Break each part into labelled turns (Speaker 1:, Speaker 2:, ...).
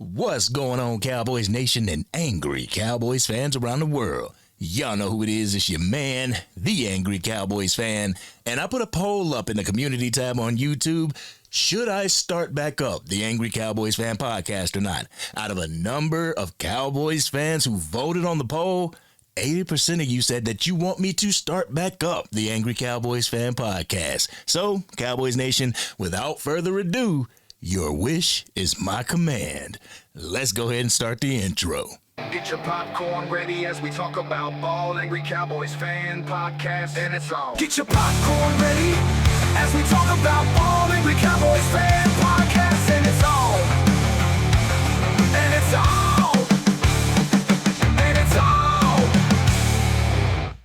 Speaker 1: What's going on, Cowboys Nation and Angry Cowboys fans around the world? Y'all know who it is. It's your man, the Angry Cowboys Fan. And I put a poll up in the community tab on YouTube. Should I start back up the Angry Cowboys Fan Podcast or not? Out of a number of Cowboys fans who voted on the poll, 80% of you said that you want me to start back up the Angry Cowboys Fan Podcast. So, Cowboys Nation, without further ado, your wish is my command. Let's go ahead and start the intro.
Speaker 2: Get your popcorn ready as we talk about ball. Angry Cowboys Fan Podcast, and it's on. Get your popcorn ready as we talk about ball. Angry Cowboys Fan Podcast, and it's on. And it's on. And it's on.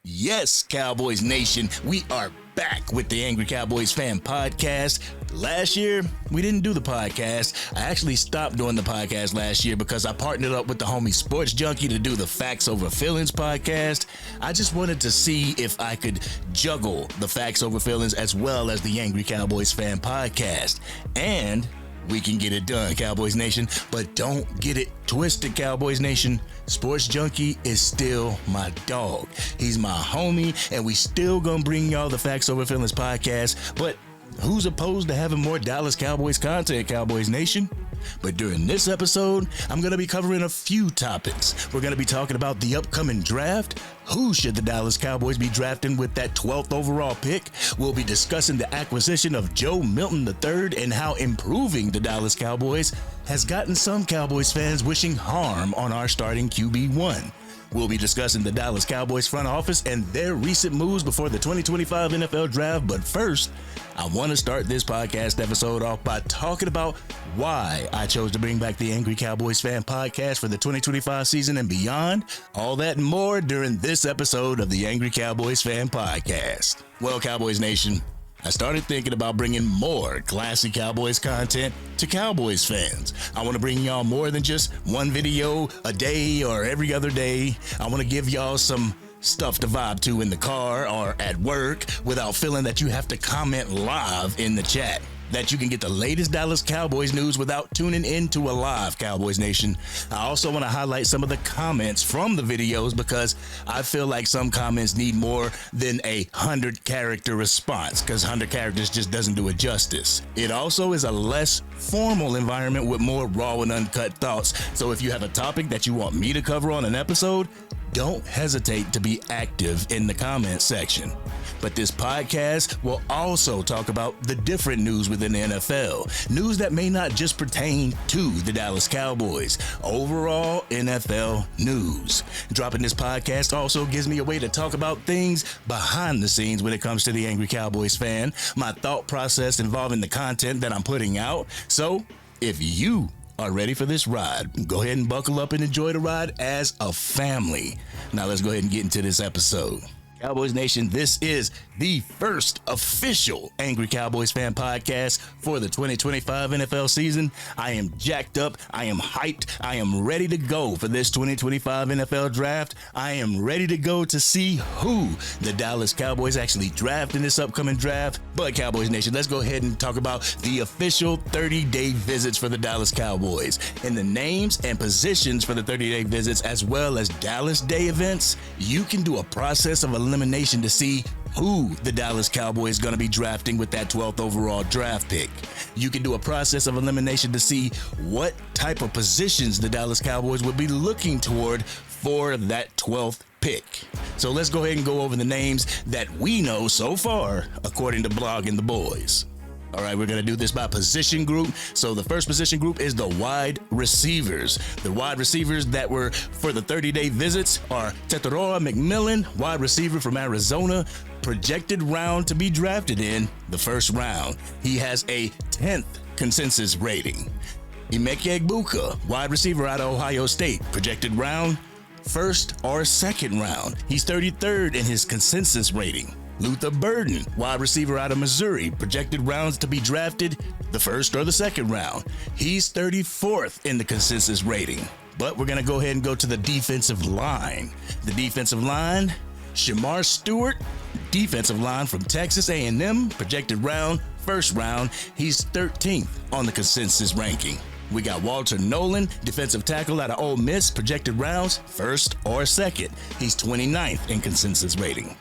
Speaker 1: Yes, Cowboys Nation, we are back with the Angry Cowboys Fan Podcast. Last year, we didn't do the podcast. I actually stopped doing the podcast last year because I partnered up with the homie Sports Junkie to do the Facts Over Feelings podcast. I just wanted to see if I could juggle the Facts Over Feelings as well as the Angry Cowboys Fan Podcast. And we can get it done, Cowboys Nation. But don't get it twisted, Cowboys Nation. Sports Junkie is still my dog. He's my homie, and we still gonna bring y'all the Facts Over Feelings podcast. But who's opposed to having more Dallas Cowboys content, Cowboys Nation? But during this episode, I'm going to be covering a few topics. We're going to be talking about the upcoming draft. Who should the Dallas Cowboys be drafting with that 12th overall pick? We'll be discussing the acquisition of Joe Milton III and how improving the Dallas Cowboys has gotten some Cowboys fans wishing harm on our starting QB1. We'll be discussing the Dallas Cowboys front office and their recent moves before the 2025 NFL Draft. But first, I want to start this podcast episode off by talking about why I chose to bring back the Angry Cowboys Fan Podcast for the 2025 season and beyond. All that and more during this episode of the Angry Cowboys Fan Podcast. Well, Cowboys Nation, I started thinking about bringing more classic Cowboys content to Cowboys fans. I want to bring y'all more than just one video a day or every other day. I want to give y'all some stuff to vibe to in the car or at work without feeling that you have to comment live in the chat. That you can get the latest Dallas Cowboys news without tuning into a live, Cowboys Nation. I also want to highlight some of the comments from the videos because I feel like some comments need more than a 100-character response because 100 characters just doesn't do it justice. It also is a less formal environment with more raw and uncut thoughts. So if you have a topic that you want me to cover on an episode, don't hesitate to be active in the comment section. But this podcast will also talk about the different news within the NFL. News that may not just pertain to the Dallas Cowboys. Overall NFL news. Dropping this podcast also gives me a way to talk about things behind the scenes when it comes to the Angry Cowboys Fan. My thought process involving the content that I'm putting out. So, if you are ready for this ride, go ahead and buckle up and enjoy the ride as a family. Now let's go ahead and get into this episode. Cowboys Nation, this is the first official Angry Cowboys Fan Podcast for the 2025 NFL season. I am jacked up. I am hyped. I am ready to go for this 2025 NFL Draft. I am ready to go to see who the Dallas Cowboys actually draft in this upcoming draft. But Cowboys Nation, let's go ahead and talk about the official 30-day visits for the Dallas Cowboys. And the names and positions for the 30-day visits as well as Dallas Day events, you can do a process of elimination to see who the Dallas Cowboys is going to be drafting with that 12th overall draft pick. You can do a process of elimination to see what type of positions the Dallas Cowboys would be looking toward for that 12th pick. So let's go ahead and go over the names that we know so far, according to Blogging the Boys. All right, we're going to do this by position group. So the first position group is the wide receivers. The wide receivers that were for the 30-day visits are Tetairoa McMillan, wide receiver from Arizona, projected round to be drafted in the first round. He has a 10th consensus rating. Emeka Egbuka, wide receiver out of Ohio State, projected round, first or second round. He's 33rd in his consensus rating. Luther Burden, wide receiver out of Missouri, projected rounds to be drafted the first or the second round. He's 34th in the consensus rating. But we're going to go ahead and go to the defensive line. The defensive line, Shamar Stewart, defensive line from Texas A&M, projected round, first round. He's 13th on the consensus ranking. We got Walter Nolan, defensive tackle out of Ole Miss, projected rounds, first or second. He's 29th in consensus rating.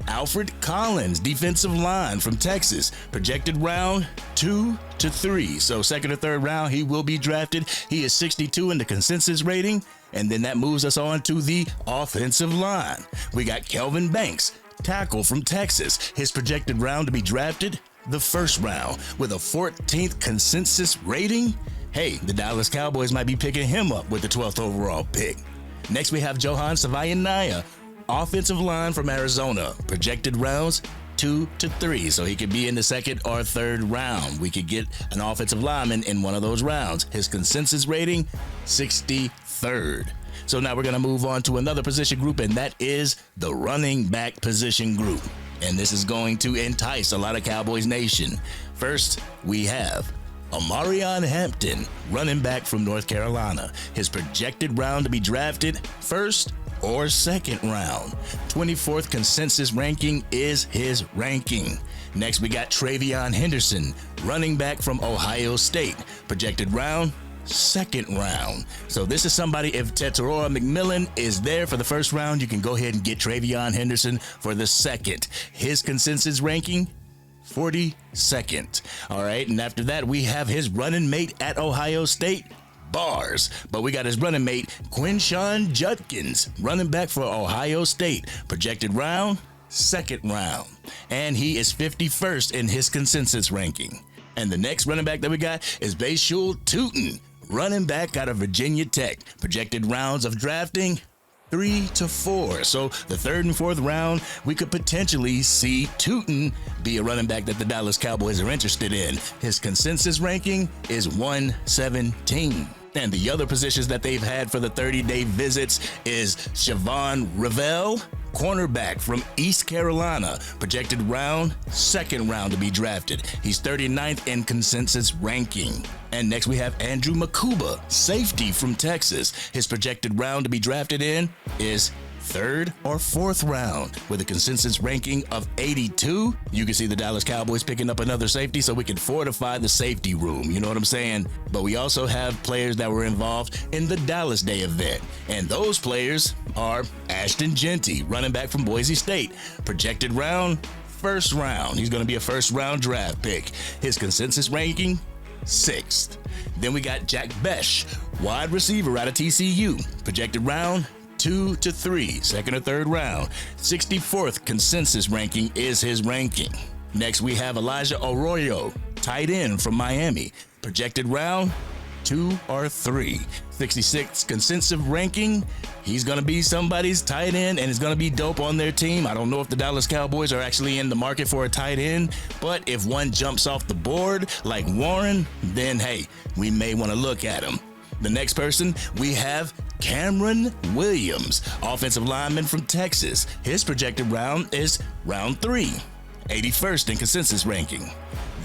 Speaker 1: Alfred Collins, defensive line from Texas, projected round 2 to 3. So second or third round, he will be drafted. He is 62 in the consensus rating. And then that moves us on to the offensive line. We got Kelvin Banks, tackle from Texas. His projected round to be drafted, the first round, with a 14th consensus rating. Hey, the Dallas Cowboys might be picking him up with the 12th overall pick. Next, we have Johan Savayanaya, offensive line from Arizona, projected rounds 2 to 3, so he could be in the second or third round. We could get an offensive lineman in one of those rounds. His consensus rating, 63rd. So now we're going to move on to another position group, and that is the running back position group. And this is going to entice a lot of Cowboys Nation. First, we have Amarion Hampton, running back from North Carolina. His projected round to be drafted, first or second round. 24th consensus ranking is his ranking. Next, we got Travion Henderson, running back from Ohio State. Projected round, second round. So this is somebody, if Tetairoa McMillan is there for the first round, you can go ahead and get Travion Henderson for the second. His consensus ranking, 42nd. All right, and after that, we have his running mate at Ohio State, Bars. But we got his running mate, Quinshawn Judkins, running back for Ohio State. Projected round, second round. And he is 51st in his consensus ranking. And the next running back that we got is Bashul Tootin, running back out of Virginia Tech. Projected rounds of drafting, 3 to 4. So the third and fourth round, we could potentially see Tootin be a running back that the Dallas Cowboys are interested in. His consensus ranking is 117. And the other positions that they've had for the 30-day visits is Siobhan Revell, cornerback from East Carolina, projected round, second round to be drafted. He's 39th in consensus ranking. And next we have Andrew Makuba, safety from Texas. His projected round to be drafted in is third or fourth round with a consensus ranking of 82. You can see the Dallas Cowboys picking up another safety so we can fortify the safety room. You know what I'm saying? But we also have players that were involved in the Dallas Day event. And those players are Ashton Jeanty, running back from Boise State. Projected round, first round. He's going to be a first round draft pick. His consensus ranking, 6th. Then we got Jack Besh, wide receiver out of TCU. Projected round, 2 to 3, second or third round. 64th consensus ranking is his ranking. Next, we have Elijah Arroyo, tight end from Miami. Projected round, 2 or 3. 66th consensus ranking. He's going to be somebody's tight end, and it's going to be dope on their team. I don't know if the Dallas Cowboys are actually in the market for a tight end, but if one jumps off the board like Warren, then hey, we may want to look at him. The next person, we have Cameron Williams, offensive lineman from Texas. His projected round is round 3, 81st in consensus ranking.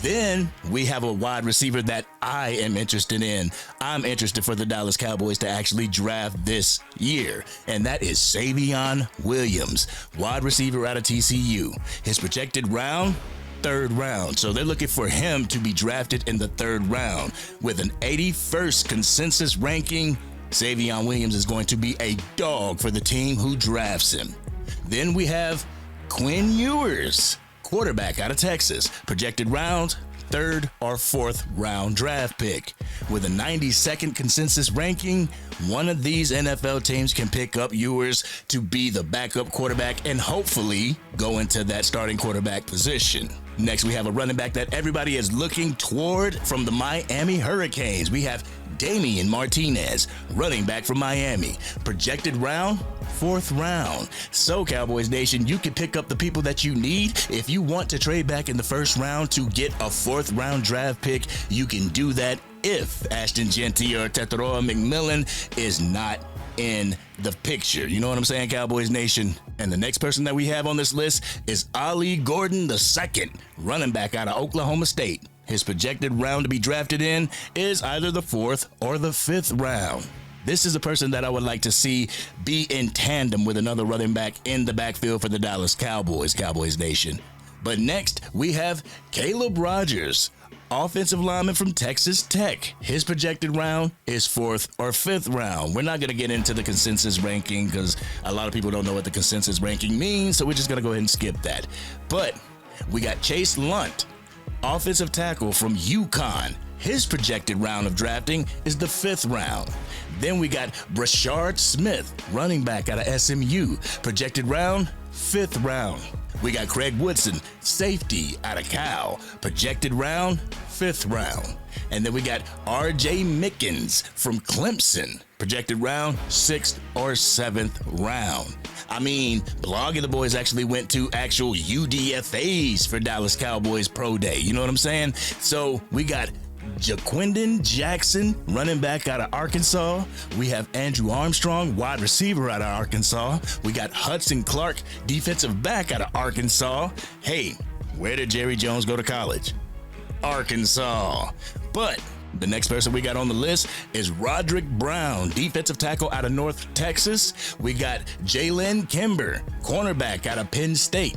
Speaker 1: Then we have a wide receiver that I am interested in. I'm interested for the Dallas Cowboys to actually draft this year, and that is Savion Williams, wide receiver out of TCU. His projected round, third round. So they're looking for him to be drafted in the third round. With an 81st consensus ranking, Savion Williams is going to be a dog for the team who drafts him. Then we have Quinn Ewers, quarterback out of Texas. Projected round, third or fourth round draft pick. With a 92nd consensus ranking, one of these NFL teams can pick up Ewers to be the backup quarterback and hopefully go into that starting quarterback position. Next, we have a running back that everybody is looking toward from the Miami Hurricanes. We have Damian Martinez, running back from Miami. Projected round, fourth round. So, Cowboys Nation, you can pick up the people that you need. If you want to trade back in the first round to get a fourth round draft pick, you can do that if Ashton Jeanty or Tetairoa McMillan is not in the picture. You know what I'm saying, Cowboys Nation? And the next person that we have on this list is Ali Gordon II, running back out of Oklahoma State. His projected round to be drafted in is either the fourth or the fifth round. This is a person that I would like to see be in tandem with another running back in the backfield for the Dallas Cowboys, Cowboys Nation. But next, we have Caleb Rogers, offensive lineman from Texas Tech. His projected round is 4th or 5th round. We're not going to get into the consensus ranking because a lot of people don't know what the consensus ranking means, so we're just going to go ahead and skip that. But we got Chase Lunt, offensive tackle from UConn. His projected round of drafting is the 5th round. Then we got Brashard Smith, running back out of SMU. Projected round, 5th round. We got Craig Woodson, safety out of Cal. Projected round, 5th round. And then we got RJ Mickens from Clemson. Projected round, 6th or 7th round. I mean, Blogging the Boys actually went to actual UDFAs for Dallas Cowboys Pro Day. You know what I'm saying? So we got Jaquindon Jackson, running back out of Arkansas. We have Andrew Armstrong, wide receiver out of Arkansas. We got Hudson Clark, defensive back out of Arkansas. Hey, where did Jerry Jones go to college? Arkansas. But the next person we got on the list is Roderick Brown, defensive tackle out of North Texas. We got Jalen Kimber, cornerback out of Penn State.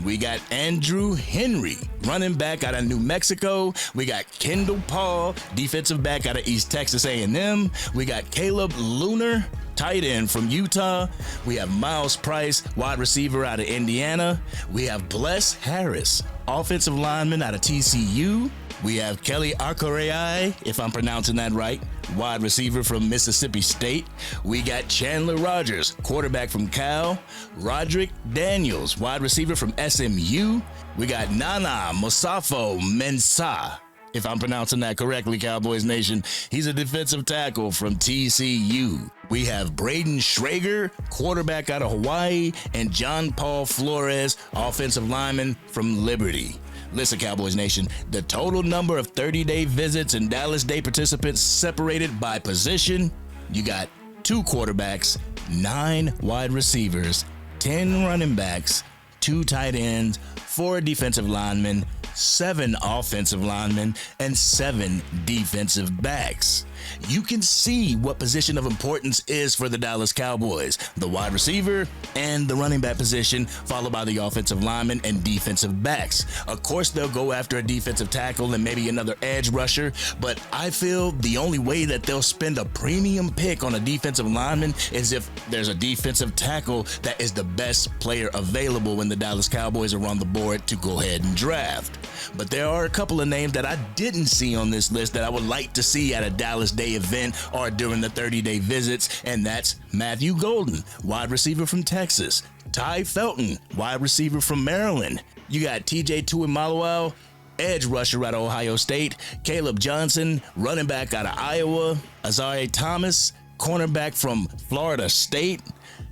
Speaker 1: We got Andrew Henry, running back out of New Mexico. We got Kendall Paul, defensive back out of East Texas A&M. We got Caleb Lunar, tight end from Utah. We have Miles Price, wide receiver out of Indiana. We have Bless Harris, offensive lineman out of TCU. We have Kelly Akoreai, if I'm pronouncing that right, wide receiver from Mississippi State. We got Chandler Rogers, quarterback from Cal. Roderick Daniels, wide receiver from SMU. We got Nana Mosafo Mensah, if I'm pronouncing that correctly, Cowboys Nation. He's a defensive tackle from TCU. We have Braden Schrager, quarterback out of Hawaii, and John Paul Flores, offensive lineman from Liberty. Listen, Cowboys Nation, the total number of 30-day visits and Dallas Day participants separated by position, you got 2 quarterbacks, 9 wide receivers, 10 running backs, 2 tight ends, 4 defensive linemen, 7 offensive linemen, and 7 defensive backs. You can see what position of importance is for the Dallas Cowboys: the wide receiver and the running back position, followed by the offensive linemen and defensive backs. Of course, they'll go after a defensive tackle and maybe another edge rusher, but I feel the only way that they'll spend a premium pick on a defensive lineman is if there's a defensive tackle that is the best player available when the Dallas Cowboys are on the board to go ahead and draft. But there are a couple of names that I didn't see on this list that I would like to see at a Dallas Day event or during the 30-day visits, and that's Matthew Golden, wide receiver from Texas. Ty Felton, wide receiver from Maryland. You got TJ Tuimoloau, edge rusher out of Ohio State. Caleb Johnson, running back out of Iowa. Azaria Thomas, cornerback from Florida State.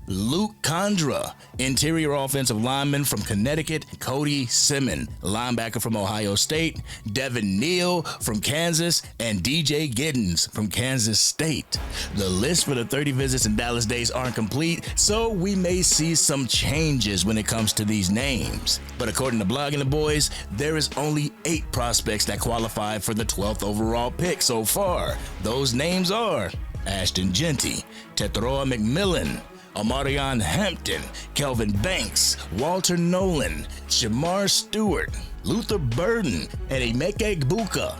Speaker 1: Luke Condra, interior offensive lineman from Connecticut. Cody Simmon, linebacker from Ohio State. Devin Neal from Kansas, and DJ Giddens from Kansas State. The list for the 30 visits and Dallas Days aren't complete, so we may see some changes when it comes to these names. But according to Blogging the Boys, there is only 8 prospects that qualify for the 12th overall pick so far. Those names are Ashton Genty, Teteroa McMillan, Amarion Hampton, Kelvin Banks, Walter Nolan, Shamar Stewart, Luther Burden, and Emeka Egbuka.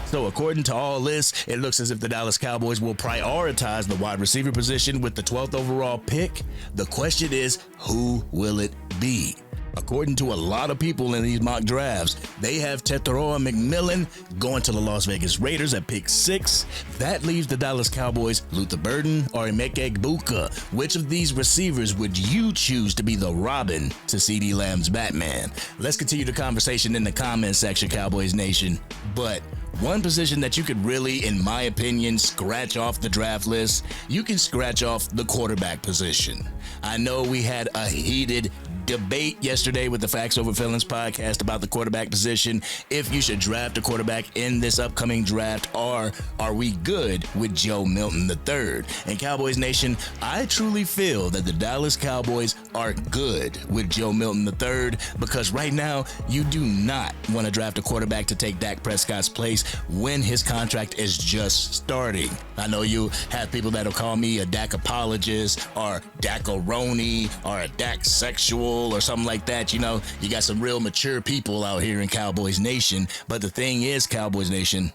Speaker 1: So according to all this, it looks as if the Dallas Cowboys will prioritize the wide receiver position with the 12th overall pick. The question is, who will it be? According to a lot of people in these mock drafts, they have Teteroa McMillan going to the Las Vegas Raiders at pick 6. That leaves the Dallas Cowboys Luther Burden or Emeka Egbuka. Which of these receivers would you choose to be the Robin to CeeDee Lamb's Batman? Let's continue the conversation in the comment section, Cowboys Nation. But one position that you could really, in my opinion, scratch off the draft list, you can scratch off the quarterback position. I know we had a heated debate yesterday with the Facts Over Feelings podcast about the quarterback position, if you should draft a quarterback in this upcoming draft, or are we good with Joe Milton III? And Cowboys Nation, I truly feel that the Dallas Cowboys are good with Joe Milton III, because right now you do not want to draft a quarterback to take Dak Prescott's place when his contract is just starting. I know you have people that'll call me a Dak apologist or Dak-a-roni or a Dak sexual people or something like that. You know, you got some real mature people out here in Cowboys Nation. But the thing is, Cowboys Nation,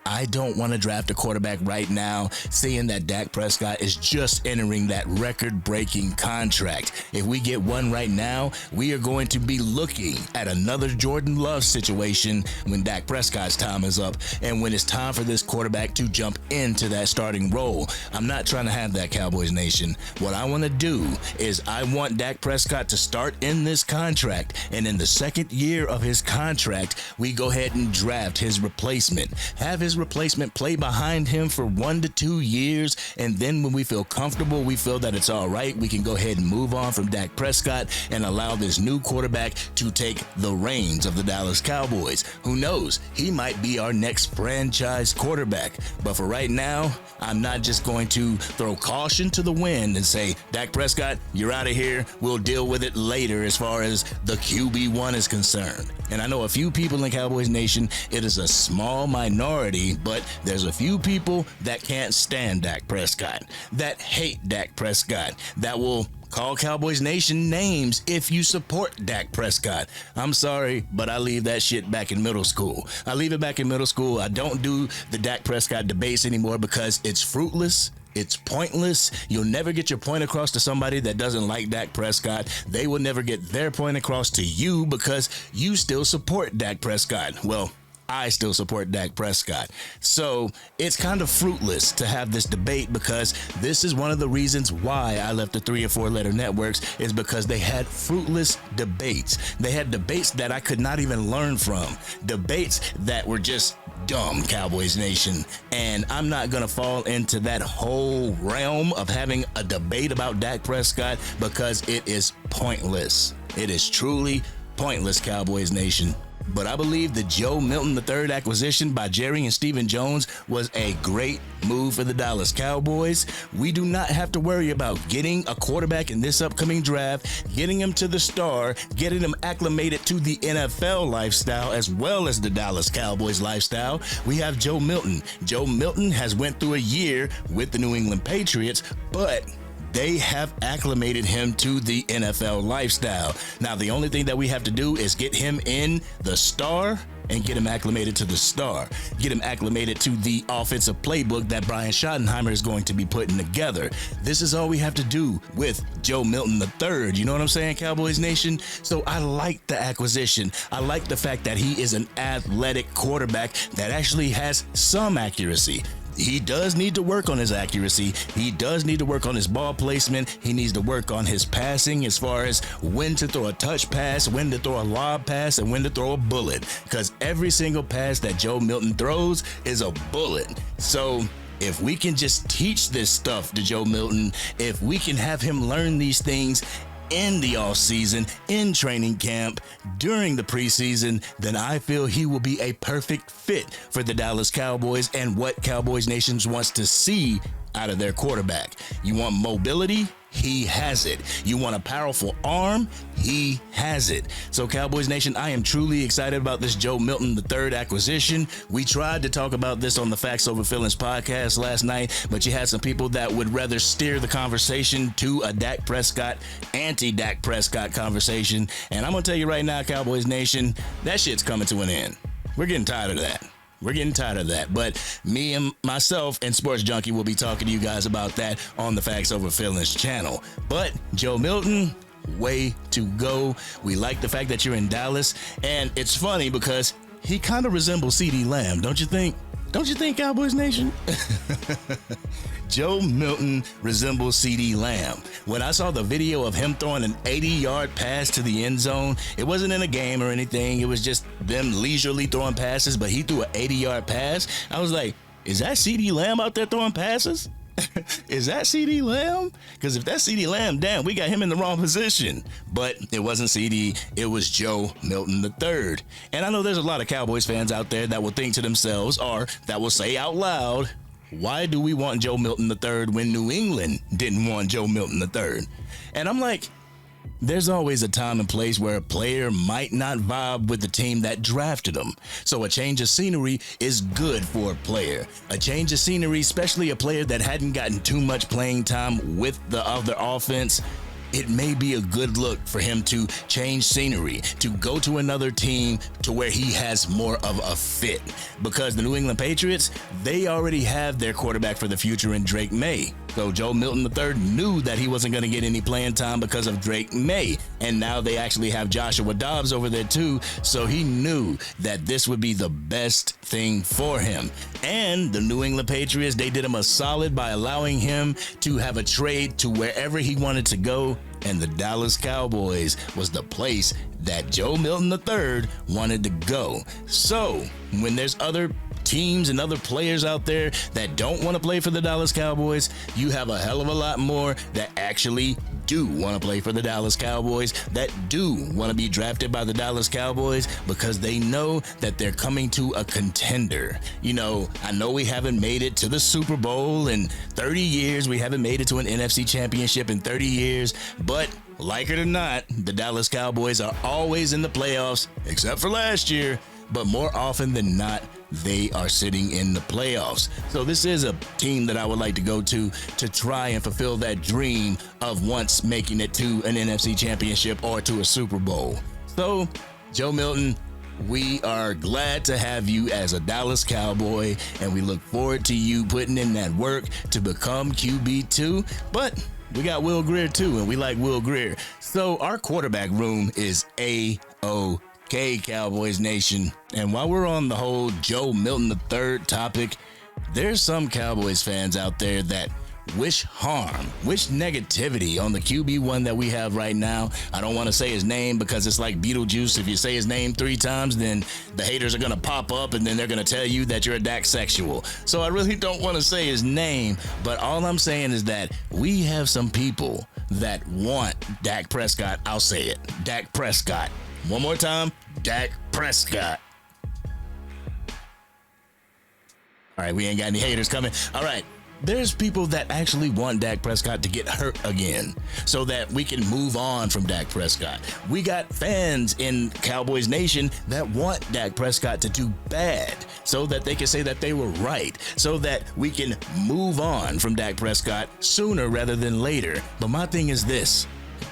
Speaker 1: I don't want to draft a quarterback right now, seeing that Dak Prescott is just entering that record-breaking contract. If we get one right now, we are going to be looking at another Jordan Love situation when Dak Prescott's time is up and when it's time for this quarterback to jump into that starting role. I'm not trying to have that, Cowboys Nation. What I want to do is I want Dak Prescott to start in this contract, and in the second year of his contract, we go ahead and draft his replacement. Have his replacement play behind him for 1 to 2 years, and then when we feel comfortable, we feel that it's all right, we can go ahead and move on from Dak Prescott and allow this new quarterback to take the reins of the Dallas Cowboys. Who knows? He might be our next franchise quarterback. But for right now, I'm not just going to throw caution to the wind and say, Dak Prescott, you're out of here. We'll deal with it later as far as the QB1 is concerned. And I know a few people in Cowboys Nation, it is a small minority, but there's a few people that can't stand Dak Prescott, that hate Dak Prescott, that will call Cowboys Nation names if you support Dak Prescott. I'm sorry, but I leave that shit back in middle school. I leave it back in middle school. I don't do the Dak Prescott debates anymore because it's fruitless. It's pointless. You'll never get your point across to somebody that doesn't like Dak Prescott. They will never get their point across to you because you still support Dak Prescott. Well, I still support Dak Prescott. So it's kind of fruitless to have this debate because this is one of the reasons why I left the 3 or 4 letter networks is because they had fruitless debates. They had debates that I could not even learn from. Debates that were just dumb, Cowboys Nation. And I'm not going to fall into that whole realm of having a debate about Dak Prescott because it is pointless. It is truly pointless, Cowboys Nation. But I believe the Joe Milton III acquisition by Jerry and Stephen Jones was a great move for the Dallas Cowboys. We do not have to worry about getting a quarterback in this upcoming draft, getting him to the star, getting him acclimated to the NFL lifestyle as well as the Dallas Cowboys lifestyle. We have Joe Milton. Joe Milton has went through a year with the New England Patriots, but they have acclimated him to the NFL lifestyle. Now, the only thing that we have to do is get him in the star and get him acclimated to the star. Get him acclimated to the offensive playbook that Brian Schottenheimer is going to be putting together. This is all we have to do with Joe Milton III. You know what I'm saying, Cowboys Nation? So I like the acquisition. I like the fact that he is an athletic quarterback that actually has some accuracy. He does need to work on his accuracy. He does need to work on his ball placement. He needs to work on his passing as far as when to throw a touch pass, when to throw a lob pass, and when to throw a bullet. Because every single pass that Joe Milton throws is a bullet. So if we can just teach this stuff to Joe Milton, if we can have him learn these things in the offseason, in training camp, during the preseason, then I feel he will be a perfect fit for the Dallas Cowboys and what Cowboys Nation wants to see out of their quarterback. You want mobility? He has it. You want a powerful arm? He has it. So Cowboys Nation, I am truly excited about this Joe Milton III acquisition. We tried to talk about this on the Facts Over Feelings podcast last night, but you had some people that would rather steer the conversation to a Dak Prescott, anti-Dak Prescott conversation. And I'm going to tell you right now, Cowboys Nation, that shit's coming to an end. We're getting tired of that. We're getting tired of that. But me and myself and Sports Junkie will be talking to you guys about that on the Facts Over Feelings channel. But Joe Milton, way to go. We like the fact that you're in Dallas. And it's funny because he kind of resembles CeeDee Lamb, don't you think? Don't you think, Cowboys Nation? Joe Milton resembles CeeDee Lamb. When I saw the video of him throwing an 80-yard pass to the end zone, it wasn't in a game or anything. It was just them leisurely throwing passes, but he threw an 80-yard pass. I was like, is that CeeDee Lamb out there throwing passes? Is that CeeDee Lamb? Because if that's CeeDee Lamb, damn, we got him in the wrong position. But it wasn't CeeDee, it was Joe Milton III. And I know there's a lot of Cowboys fans out there that will think to themselves, or that will say out loud, why do we want Joe Milton III when New England didn't want Joe Milton III? And I'm like, there's always a time and place where a player might not vibe with the team that drafted him. So a change of scenery is good for a player. A change of scenery, especially a player that hadn't gotten too much playing time with the other offense, it may be a good look for him to change scenery, to go to another team to where he has more of a fit. Because the New England Patriots, they already have their quarterback for the future in Drake May. So Joe Milton III knew that he wasn't going to get any playing time because of Drake May. And now they actually have Joshua Dobbs over there too. So he knew that this would be the best thing for him. And the New England Patriots, they did him a solid by allowing him to have a trade to wherever he wanted to go. And the Dallas Cowboys was the place that Joe Milton III wanted to go. So when there's other teams and other players out there that don't want to play for the Dallas Cowboys, you have a hell of a lot more that actually do want to play for the Dallas Cowboys, that do want to be drafted by the Dallas Cowboys because they know that they're coming to a contender. You know, I know we haven't made it to the Super Bowl in 30 years. We haven't made it to an NFC championship in 30 years, but like it or not, the Dallas Cowboys are always in the playoffs, except for last year. But more often than not, they are sitting in the playoffs. So this is a team that I would like to go to try and fulfill that dream of once making it to an NFC championship or to a Super Bowl. So, Joe Milton, we are glad to have you as a Dallas Cowboy, and we look forward to you putting in that work to become QB2. But we got Will Grier too, and we like Will Grier. So our quarterback room is A-OK, Cowboys Nation. And while we're on the whole Joe Milton III topic, there's some Cowboys fans out there that wish harm, wish negativity on the QB1 that we have right now. I don't want to say his name because it's like Beetlejuice. If you say his name 3 times, then the haters are going to pop up and then they're going to tell you that you're a Dak sexual. So I really don't want to say his name, but all I'm saying is that we have some people that want Dak Prescott. I'll say it, Dak Prescott. One more time, Dak Prescott. All right, we ain't got any haters coming. All right. There's people that actually want Dak Prescott to get hurt again so that we can move on from Dak Prescott. We got fans in Cowboys Nation that want Dak Prescott to do bad so that they can say that they were right, so that we can move on from Dak Prescott sooner rather than later. But my thing is this.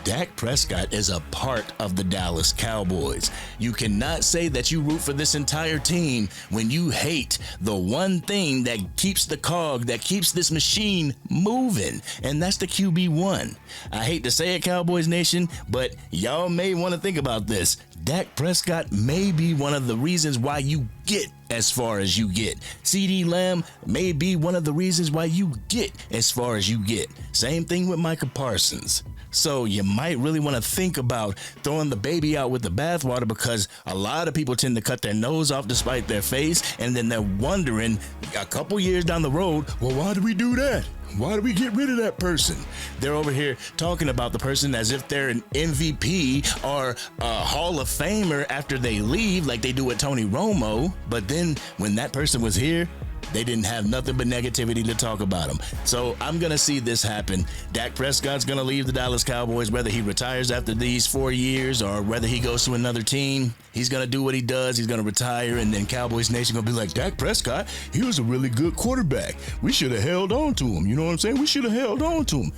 Speaker 1: Dak Prescott is a part of the Dallas Cowboys. You cannot say that you root for this entire team when you hate the one thing that keeps the cog, that keeps this machine moving, and that's the QB1. I hate to say it, Cowboys Nation, but y'all may want to think about this. Dak Prescott may be one of the reasons why you get as far as you get. CeeDee Lamb may be one of the reasons why you get as far as you get. Same thing with Micah Parsons. So you might really want to think about throwing the baby out with the bathwater, because a lot of people tend to cut their nose off despite their face, and then they're wondering a couple years down the road, well, why did we do that? Why did we get rid of that person? They're over here talking about the person as if they're an MVP or a Hall of Famer after they leave, like they do with Tony Romo. But then when that person was here, they didn't have nothing but negativity to talk about him. So I'm going to see this happen. Dak Prescott's going to leave the Dallas Cowboys, whether he retires after these 4 years or whether he goes to another team. He's going to do what he does. He's going to retire, and then Cowboys Nation going to be like, Dak Prescott, he was a really good quarterback. We should have held on to him. You know what I'm saying? We should have held on to him.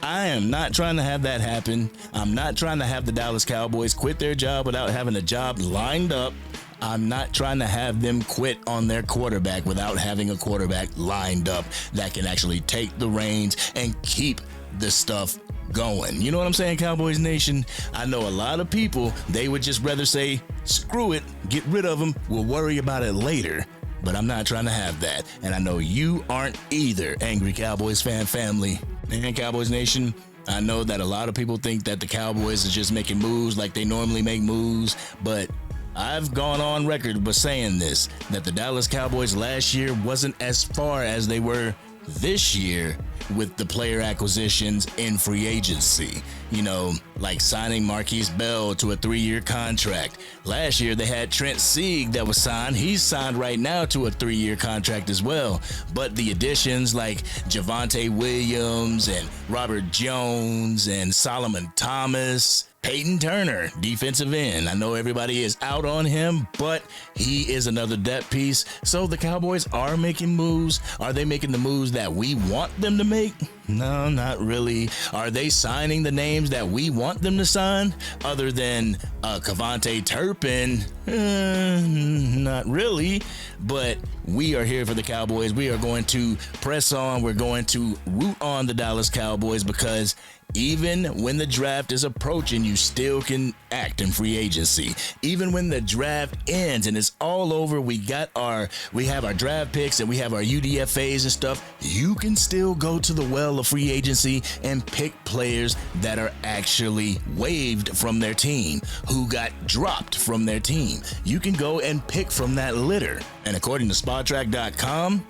Speaker 1: I am not trying to have that happen. I'm not trying to have the Dallas Cowboys quit their job without having a job lined up. I'm not trying to have them quit on their quarterback without having a quarterback lined up that can actually take the reins and keep this stuff going. You know what I'm saying, Cowboys Nation? I know a lot of people, they would just rather say, screw it, get rid of them, we'll worry about it later. But I'm not trying to have that. And I know you aren't either, Angry Cowboys fan family. And Cowboys Nation, I know that a lot of people think that the Cowboys is just making moves like they normally make moves, but I've gone on record with saying this, that the Dallas Cowboys last year wasn't as far as they were this year with the player acquisitions in free agency. You know, like signing Marquise Bell to a 3-year contract. Last year they had Trent Sieg that was signed. He's signed right now to a 3-year contract as well. But the additions like Javonte Williams and Robert Jones and Solomon Thomas, Peyton Turner, defensive end. I know everybody is out on him, but he is another depth piece. So the Cowboys are making moves. Are they making the moves that we want them to make? No, not really. Are they signing the names that we want them to sign? Other than Cavante Turpin? Not really. But we are here for the Cowboys. We are going to press on. We're going to root on the Dallas Cowboys because even when the draft is approaching, you still can act in free agency. Even when the draft ends and it's all over, we have our draft picks and we have our UDFAs and stuff. You can still go to the well of free agency and pick players that are actually waived from their team, who got dropped from their team. You can go and pick from that litter. And according to SpotTrack.com,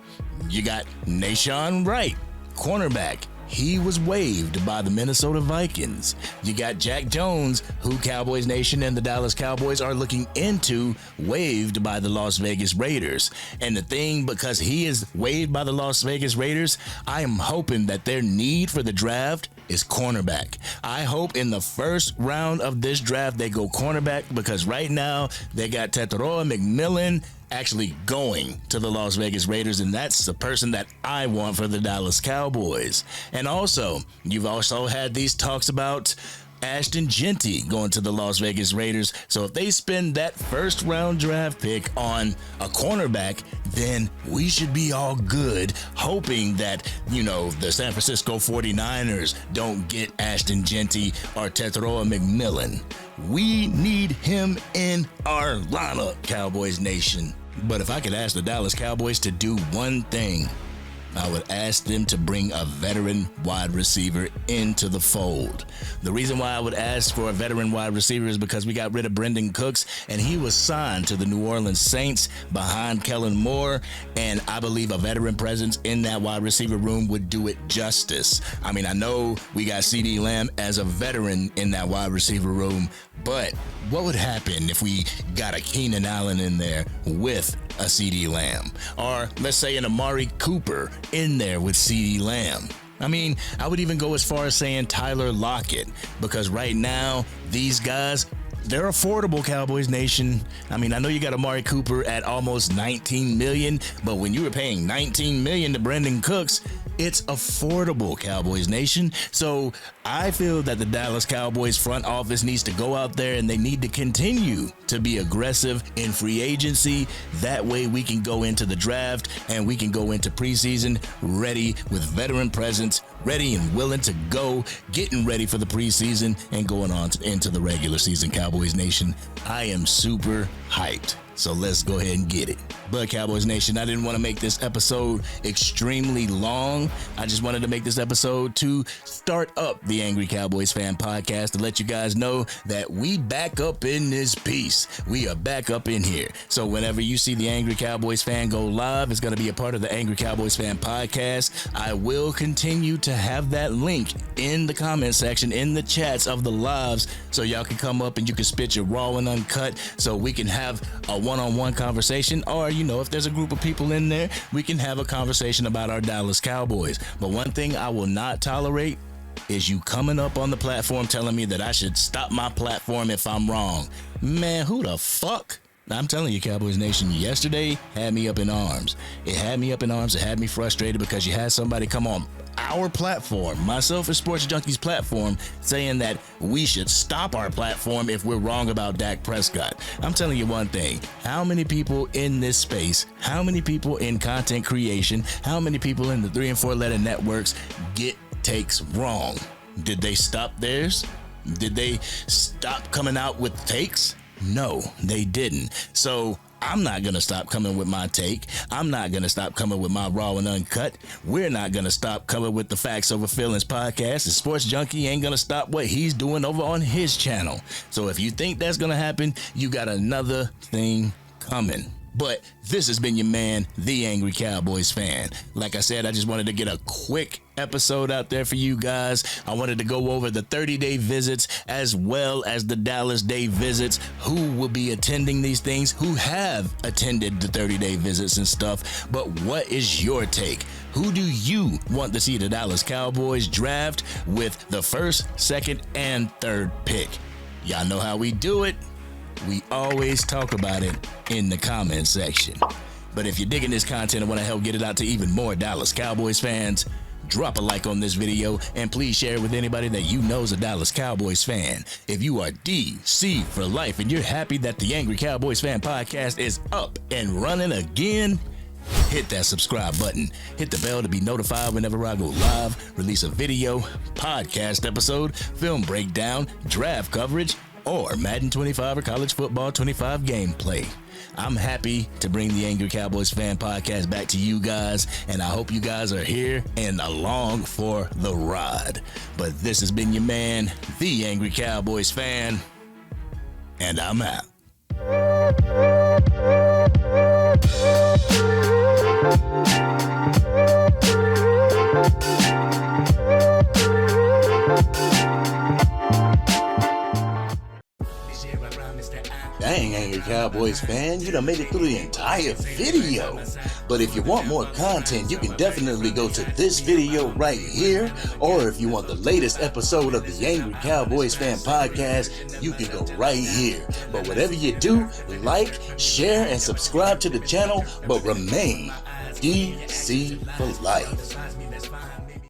Speaker 1: you got Nashawn Wright, cornerback. He was waived by the Minnesota Vikings. You got Jack Jones, who Cowboys Nation and the Dallas Cowboys are looking into, waived by the Las Vegas Raiders. And the thing, because he is waived by the Las Vegas Raiders, I am hoping that their need for the draft is cornerback. I hope in the first round of this draft they go cornerback, because right now they got Tetairoa McMillan actually going to the Las Vegas Raiders, and that's the person that I want for the Dallas Cowboys. And also, you've also had these talks about Ashton Genty going to the Las Vegas Raiders. So if they spend that first round draft pick on a cornerback, then we should be all good, hoping that, the San Francisco 49ers don't get Ashton Genty or Tetairoa McMillan. We need him in our lineup, Cowboys Nation. But if I could ask the Dallas Cowboys to do one thing, I would ask them to bring a veteran wide receiver into the fold. The reason why I would ask for a veteran wide receiver is because we got rid of Brendan Cooks, and he was signed to the New Orleans Saints behind Kellen Moore, and I believe a veteran presence in that wide receiver room would do it justice. I mean, I know we got CeeDee Lamb as a veteran in that wide receiver room, but what would happen if we got a Keenan Allen in there with a CeeDee Lamb? Or let's say an Amari Cooper in there with CeeDee Lamb. I mean, I would even go as far as saying Tyler Lockett, because right now, these guys, they're affordable, Cowboys Nation. I mean, I know you got Amari Cooper at almost $19 million, but when you were paying $19 million to Brendan Cooks, it's affordable, Cowboys Nation. So I feel that the Dallas Cowboys front office needs to go out there and they need to continue to be aggressive in free agency. That way we can go into the draft and we can go into preseason ready with veteran presence, ready and willing to go, getting ready for the preseason and going on into the regular season, Cowboys Nation. I am super hyped. So let's go ahead and get it. But Cowboys Nation, I didn't want to make this episode extremely long. I just wanted to make this episode to start up the Angry Cowboys Fan Podcast to let you guys know that we back up in this piece. We are back up in here. So whenever you see the Angry Cowboys Fan go live, it's going to be a part of the Angry Cowboys Fan Podcast. I will continue to have that link in the comment section, in the chats of the lives, so y'all can come up and you can spit your raw and uncut so we can have a one-on-one conversation, or if there's a group of people in there, we can have a conversation about our Dallas Cowboys. But one thing I will not tolerate is you coming up on the platform telling me that I should stop my platform if I'm wrong. Man, who the fuck? I'm telling you, Cowboys Nation, yesterday had me up in arms. It had me up in arms. It had me frustrated because you had somebody come on our platform, myself and Sports Junkies platform, saying that we should stop our platform if we're wrong about Dak Prescott. I'm telling you one thing. How many people in this space, how many people in content creation, how many people in the 3 and 4 letter networks get takes wrong? Did they stop theirs? Did they stop coming out with takes? No, they didn't. So I'm not going to stop coming with my take. I'm not going to stop coming with my raw and uncut. We're not going to stop coming with the Facts Over Feelings podcast. The Sports Junkie ain't going to stop what he's doing over on his channel. So if you think that's going to happen, you got another thing coming. But this has been your man, the Angry Cowboys Fan. Like I said, I just wanted to get a quick episode out there for you guys. I wanted to go over the 30-day visits as well as the Dallas Day visits, who will be attending these things, who have attended the 30-day visits and stuff. But what is your take? Who do you want to see the Dallas Cowboys draft with the first, second, and third pick? Y'all know how we do it. We always talk about it in the comment section. But if you're digging this content and want to help get it out to even more Dallas Cowboys fans, drop a like on this video and please share it with anybody that you know is a Dallas Cowboys fan. If you are DC for life and you're happy that the Angry Cowboys Fan Podcast is up and running again, hit that subscribe button. Hit the bell to be notified whenever I go live, release a video, podcast episode, film breakdown, draft coverage, or Madden 25 or college football 25 gameplay. I'm happy to bring the Angry Cowboys Fan Podcast back to you guys, and I hope you guys are here and along for the ride. But this has been your man, the Angry Cowboys Fan, and I'm out. Dang, Angry Cowboys fan, you done made it through the entire video. But if you want more content, you can definitely go to this video right here. Or if you want the latest episode of the Angry Cowboys Fan Podcast, you can go right here. But whatever you do, like, share, and subscribe to the channel, but remain DC for life.